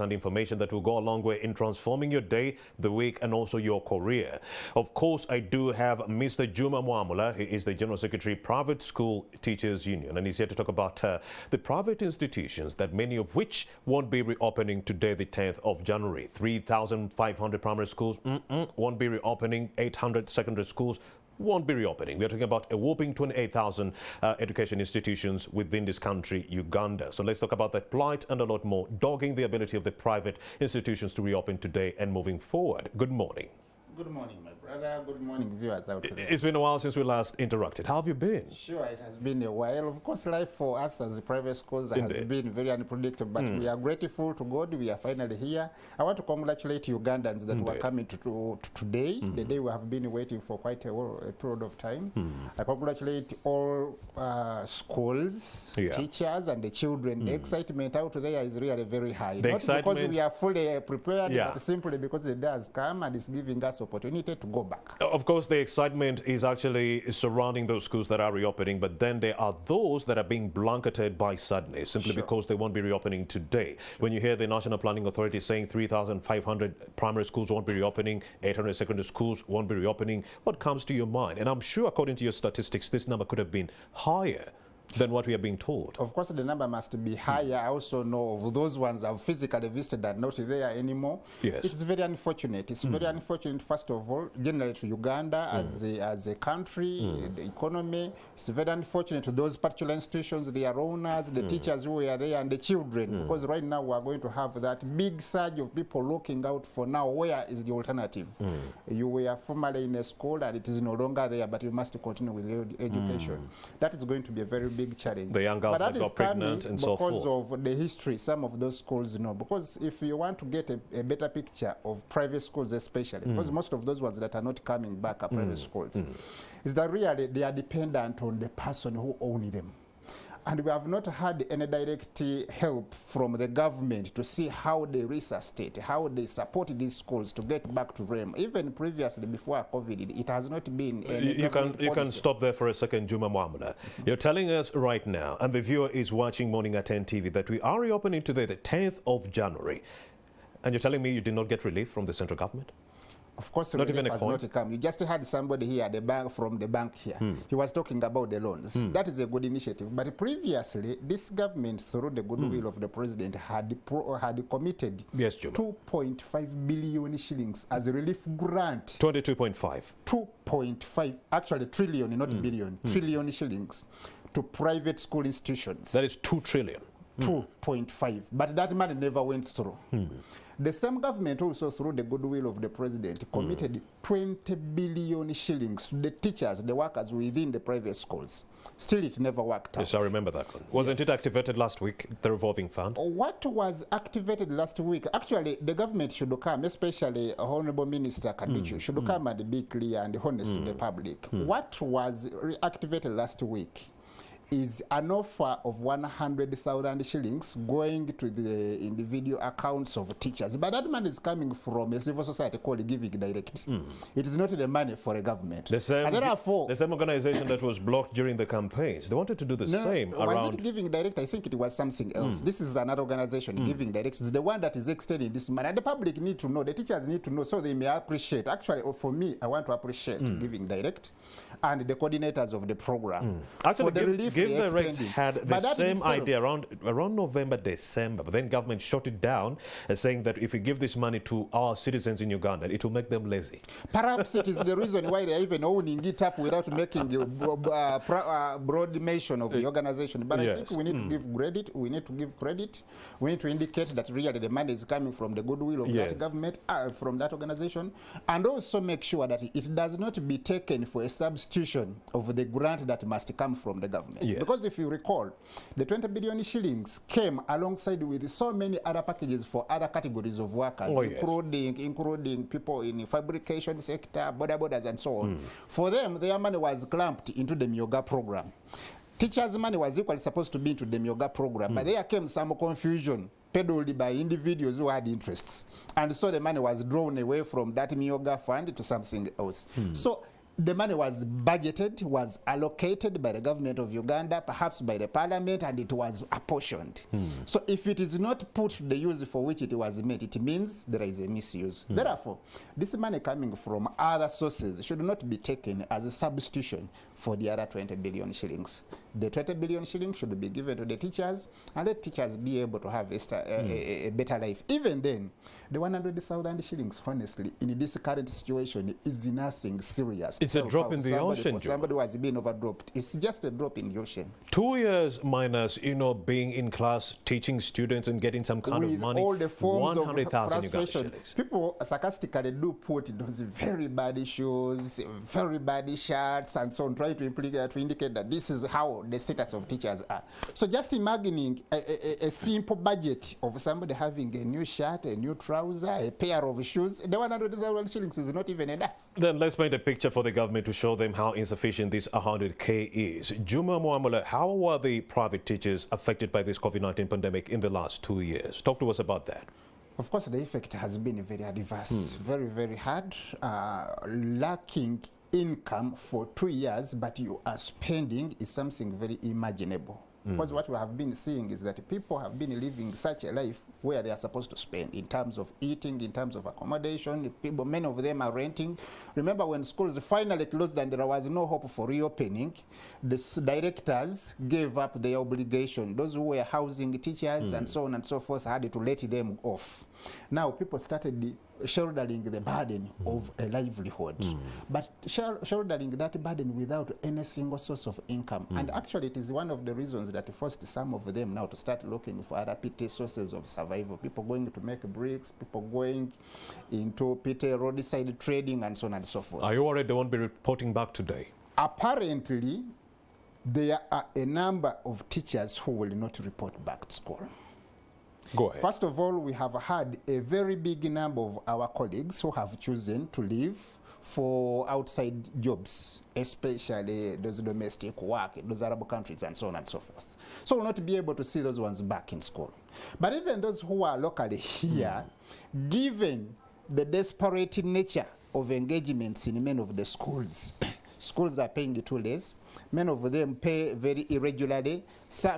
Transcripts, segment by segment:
And information that will go a long way in transforming your day, the week, and also your career. Of course, I do have Mr. Juma Mwamula. He is the General Secretary, Private School Teachers Union, and he's here to talk about the private institutions that many of which won't be reopening today, the 10th of January. 3,500 primary schools won't be reopening, 800 secondary schools won't be reopening. We're talking about a whopping 28,000 education institutions within this country, Uganda. So let's talk about that plight and a lot more, dogging the ability of the private institutions to reopen today and moving forward. Good morning. Good morning, my brother. Good morning, viewers out there. It's been a while since we last interacted. How have you been? Sure, it has been a while. Of course, life for us as private schools has been very unpredictable, but we are grateful to God. We are finally here. I want to congratulate Ugandans that were coming to today, the day we have been waiting for quite a period of time. I congratulate all schools, teachers, and the children. The excitement out there is really very high. Not because we are fully prepared, but simply because the day has come and it's giving us opportunity to go back. Of course, the excitement is actually surrounding those schools that are reopening, but then there are those that are being blanketed by sadness simply because they won't be reopening today. When you hear the National Planning Authority saying 3,500 primary schools won't be reopening, 800 secondary schools won't be reopening, what comes to your mind? And I'm sure, according to your statistics, this number could have been higher than what we are being told. Of course, the number must be higher. I also know of those ones I've physically visited that not there anymore. Yes. It's very unfortunate. It's very unfortunate, first of all, generally to Uganda as a country, the economy. It's very unfortunate to those particular institutions, their owners, the teachers who are there, and the children. Because right now we are going to have that big surge of people looking out for now, where is the alternative? You were formerly in a school and it is no longer there, but you must continue with your education. That is going to be a very big challenge. The young girls that got pregnant and so forth. Because of the history, some of those schools know. Because if you want to get a better picture of private schools especially, because most of those ones that are not coming back are private schools, is that really they are dependent on the person who owns them. And we have not had any direct help from the government to see how they resuscitate, how they support these schools to get back to realm. Even previously, before COVID, it has not been any You can stop there for a second, Juma Mwamula. You're telling us right now, and the viewer is watching Morning at NTV, that we are reopening today, the 10th of January. And you're telling me you did not get relief from the central government? Of course, relief has not come. You just had somebody here at the bank, from the bank here. He was talking about the loans. That is a good initiative. But previously, this government, through the goodwill of the president, had committed 2.5 billion shillings as a relief grant. 22.5. 2.5, actually trillion, not billion, trillion shillings to private school institutions. That is 2 trillion. 2.5. But that money never went through. The same government also, through the goodwill of the president, committed 20 billion shillings to the teachers, the workers within the private schools. Still, it never worked out. Yes, I remember that one. Wasn't it activated last week, the revolving fund? What was activated last week? Actually, the government should come, especially Honorable Minister Kadichu, should come and be clear and honest to the public. What was reactivated last week is an offer of 100,000 shillings going to the individual accounts of teachers. But that money is coming from a civil society called Giving Direct. It is not the money for a government. The same organization that was blocked during the campaigns. They wanted to do the same around... Was it Giving Direct? I think it was something else. This is another organization, Giving Direct. It's the one that is extending this money. And the public need to know, the teachers need to know, so they may appreciate. Actually, for me, I want to appreciate Giving Direct and the coordinators of the program. Actually, for the relief Give Direct had the same idea around November, December, but then government shut it down, saying that if we give this money to our citizens in Uganda, it will make them lazy. Perhaps it is the reason why they're even owning it up without making broad mention of the organization. But I think we need to give credit. We need to give credit. We need to indicate that really the money is coming from the goodwill of that government, from that organization, and also make sure that it does not be taken for a substitution of the grant that must come from the government. Because if you recall, the 20 billion shillings came alongside with so many other packages for other categories of workers, including people in the fabrication sector, bodabodas, and so on. For them, their money was clamped into the Myoga program. Teachers' money was equally supposed to be into the Myoga program, but there came some confusion peddled by individuals who had interests. And so the money was drawn away from that Myoga fund to something else. So the money was budgeted, was allocated by the government of Uganda, perhaps by the parliament, and it was apportioned. So if it is not put to the use for which it was made, it means there is a misuse. Therefore, this money coming from other sources should not be taken as a substitution for the other 20 billion shillings. The 20 billion shillings should be given to the teachers, and let teachers be able to have a better life. Even then, the 100,000 shillings, honestly, in this current situation, is nothing serious. It's a drop in the ocean, for somebody who has been overdropped. It's just a drop in the ocean. 2 years minus, you know, being in class, teaching students and getting some kind of money. All the forms of frustration. Shillings. People sarcastically do put those very bad shoes, very bad shirts, and so on, trying to indicate that this is how the status of teachers are. So just imagining a simple budget of somebody having a new shirt, a new trouser, a pair of shoes, the 100,000 shillings is not even enough. Then let's paint a picture for the government to show them how insufficient this 100K is. Juma Mwamula, how were the private teachers affected by this COVID-19 pandemic in the last 2 years? Talk to us about that. Of course, the effect has been very adverse, very, very hard, lacking income for 2 years, but you are spending is something very imaginable. Because what we have been seeing is that people have been living such a life where they are supposed to spend in terms of eating, in terms of accommodation. People, many of them are renting. Remember when schools finally closed and there was no hope for reopening, the directors gave up their obligation. Those who were housing teachers and so on and so forth had to let them off. Now people started shouldering the burden of a livelihood, but shouldering that burden without any single source of income. And actually it is one of the reasons that forced some of them now to start looking for other PT sources of survival. People going to make bricks, people going into PT roadside trading, and so on and so forth. Are you worried they won't be reporting back today? Apparently, there are a number of teachers who will not report back to school. Go ahead. First of all, we have had a very big number of our colleagues who have chosen to leave for outside jobs, especially those domestic work, those Arab countries, and so on and so forth. So we'll not be able to see those ones back in school. But even those who are locally here, given the desperate nature of engagements in many of the schools, schools are paying too less. Many of them pay very irregularly.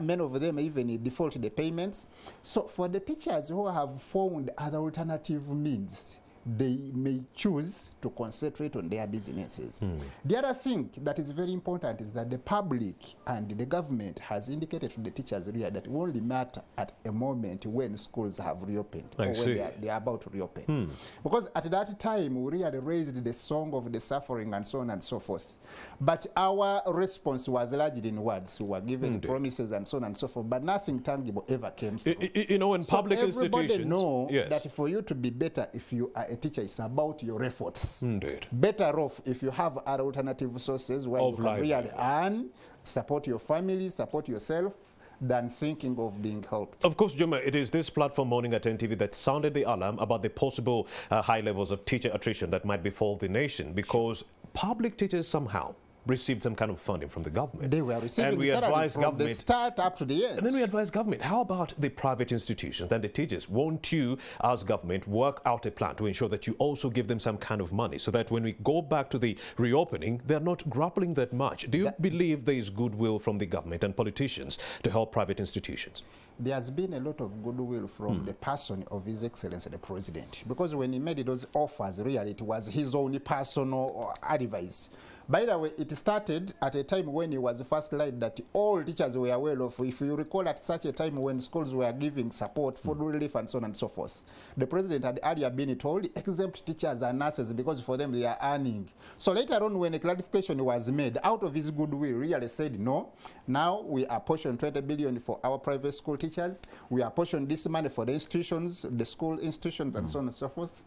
Many of them even default the payments. So for the teachers who have found other alternative means, they may choose to concentrate on their businesses. The other thing that is very important is that the public and the government has indicated to the teachers really that it will only matter at a moment when schools have reopened or when they are about to reopen. Because at that time, we really raised the song of the suffering and so on and so forth. But our response was largely in words. We were given promises and so on and so forth, but nothing tangible ever came through. You know, in public institutions, everybody know that for you to be better, if you are a teacher, it's about your efforts. Indeed. Better off if you have other alternative sources where you can really earn, support your family, support yourself, than thinking of being helped. Of course, Juma, it is this platform, Morning at NTV, that sounded the alarm about the possible high levels of teacher attrition that might befall the nation, because public teachers somehow received some kind of funding from the government. They were receiving salary from the start up to the end. And then we advise government, how about the private institutions and the teachers? Won't you, as government, work out a plan to ensure that you also give them some kind of money so that when we go back to the reopening, they're not grappling that much? Do you believe there is goodwill from the government and politicians to help private institutions? There has been a lot of goodwill from the person of His Excellency the President, because when he made those offers, really it was his own personal advice. By the way, it started at a time when he was first light that all teachers were well off. If you recall, at such a time when schools were giving support, food relief, and so on and so forth, the president had earlier been told exempt teachers and nurses because for them they are earning. So later on, when a clarification was made, out of his goodwill, really said no. Now we apportion 20 billion for our private school teachers. We apportion this money for the institutions, the school institutions, and so on and so forth.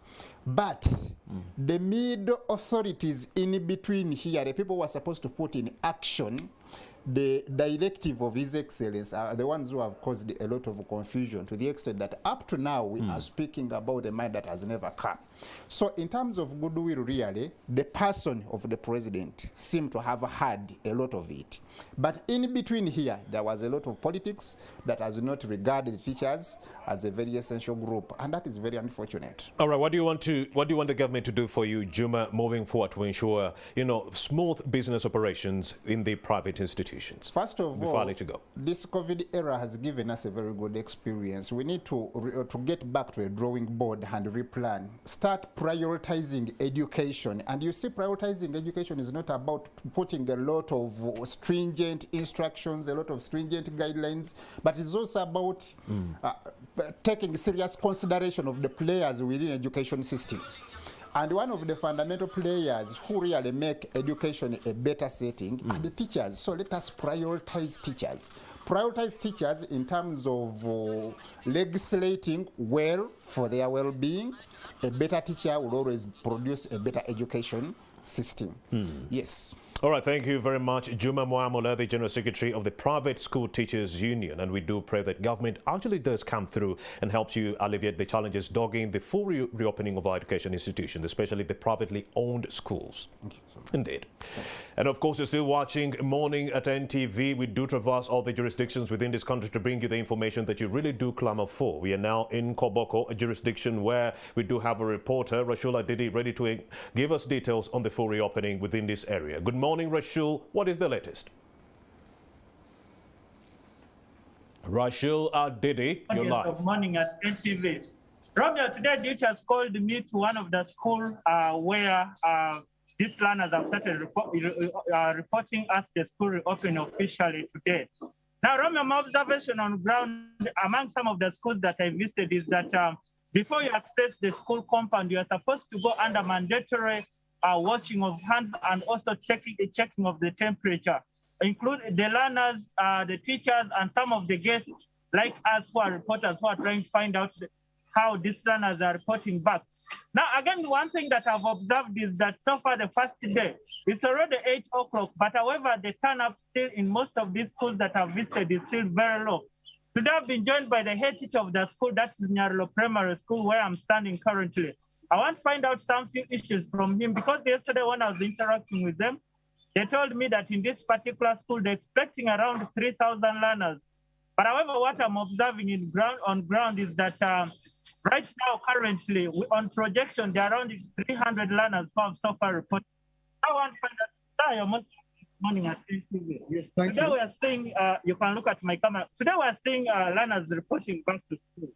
But the middle authorities in between here, the people who are supposed to put in action the directive of His Excellency are the ones who have caused a lot of confusion, to the extent that up to now we are speaking about a man that has never come. So in terms of goodwill, really, the person of the president seemed to have had a lot of it. But in between here, there was a lot of politics that has not regarded teachers as a very essential group, and that is very unfortunate. All right, what do you want the government to do for you, Juma, moving forward to ensure, smooth business operations in the private institutions? First of before I all, let you go, this COVID era has given us a very good experience. We need to get back to a drawing board and replan. Start prioritizing education, and you see, prioritizing education is not about putting a lot of stringent instructions, a lot of stringent guidelines, but it's also about taking serious consideration of the players within the education system. And one of the fundamental players who really make education a better setting are the teachers. So let us prioritize teachers. Prioritize teachers in terms of legislating well for their well-being. A better teacher will always produce a better education system. Yes. All right, thank you very much, Juma Mwamula, the General Secretary of the Private School Teachers Union. And we do pray that government actually does come through and helps you alleviate the challenges dogging the full reopening of our education institutions, especially the privately owned schools. Thank you so much. Indeed. And of course, you're still watching Morning at NTV. We do traverse all the jurisdictions within this country to bring you the information that you really do clamor for. We are now in Koboko, a jurisdiction where we do have a reporter, Rashul Adidi, ready to give us details on the full reopening within this area. Good morning, Rashul. What is the latest? Rashul Adidi, you're live. Good morning at NTV. Romeo, today duty has called me to one of the schools where these learners have started reporting us the school reopening officially today. Now, Romeo, my observation on ground among some of the schools that I visited is that before you access the school compound, you are supposed to go under mandatory washing of hands and also checking of the temperature, include the learners, the teachers, and some of the guests like us who are reporters who are trying to find out how these learners are reporting back. Now, again, one thing that I've observed is that so far the first day, it's already 8 o'clock, but however, the turn-up still in most of these schools that I've visited is still very low. Today, I've been joined by the head teacher of the school, that's Nyarlo Primary School, where I'm standing currently. I want to find out some few issues from him, because yesterday when I was interacting with them, they told me that in this particular school, they're expecting around 3,000 learners. But however, what I'm observing on ground is that right now, currently, on projection, there are around 300 learners who have so far reported. I want to find out, morning at NTV. Yes, thank Today you. we are seeing, you can look at my camera. Today we are seeing learners reporting back to school.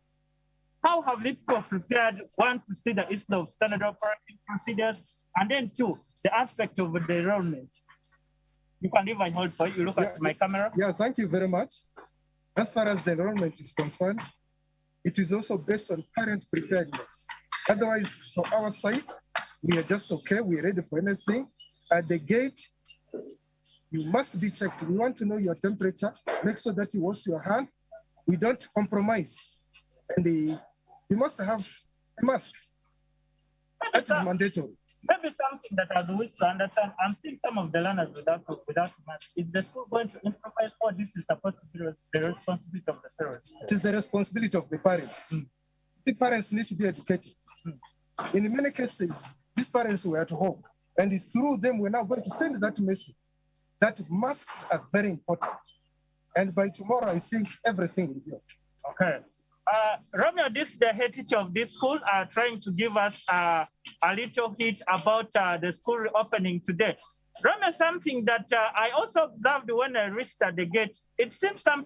How have they prepared, one, to see the issue of standard operating procedures, and then two, the aspect of the enrollment? You can leave my hold for you. Look at my camera. Yeah, thank you very much. As far as the enrollment is concerned, it is also based on current preparedness. Otherwise, from our side, we are just okay. We are ready for anything. At the gate, you must be checked. We want to know your temperature. Make sure that you wash your hand. We don't compromise. And you must have a mask. That is mandatory. Maybe something that I wish to understand. I'm seeing some of the learners without mask. Is the school going to improvise, or this is supposed to be the responsibility of the parents? It is the responsibility of the parents. The parents need to be educated. In many cases, these parents were at home, and through them, we're now going to send that message that masks are very important. And by tomorrow, I think everything will be okay. Okay. Romeo, this is the head teacher of this school, trying to give us a little hint about the school reopening today. Romeo, something that I also observed when I reached at the gate, it seems some